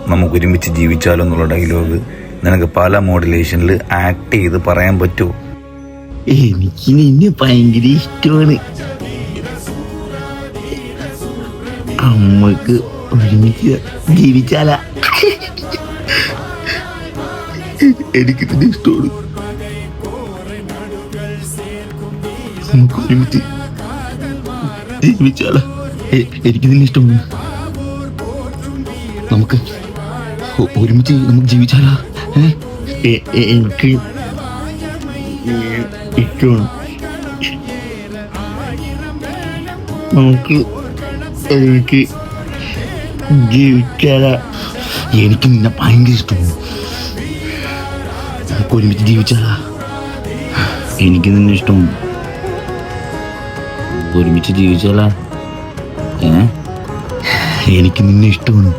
നമുക്ക് ഒരുമിച്ച് ജീവിച്ചാലോ എന്നുള്ള ഡയലോഗ് നിനക്ക് പല മോഡുലേഷനിൽ ആക്ട് ചെയ്ത് പറയാൻ പറ്റുമോ? എനിക്ക് നിന്നെ ഭയങ്കര ഇഷ്ടമാണ്. അമ്മക്ക് ഒരുമിച്ച് ജീവിച്ചാല എനിക്ക് നിന്നെ ഇഷ്ടമാണ്. നമുക്ക് ഒരുമിച്ച് ജീവിച്ചാല എനിക്ക് നിന്നെ ഇഷ്ടമാണ്. നമുക്ക് ഒരുമിച്ച് നമുക്ക് ജീവിച്ചാലാ? എനിക്ക് ഇഷ്ടമാണ്. നമുക്ക് ഒരുമിച്ച് ജീവിച്ചാലാ? എനിക്ക് നിന്നെ ഭയങ്കര ഇഷ്ടമാണ്. നമുക്ക് ഒരുമിച്ച് ജീവിച്ചാലാ? എനിക്ക് നിന്നെ ഇഷ്ടമാണ്. ഒരുമിച്ച് ജീവിച്ചാലാ? എനിക്ക് നിന്നെ ഇഷ്ടമാണ്.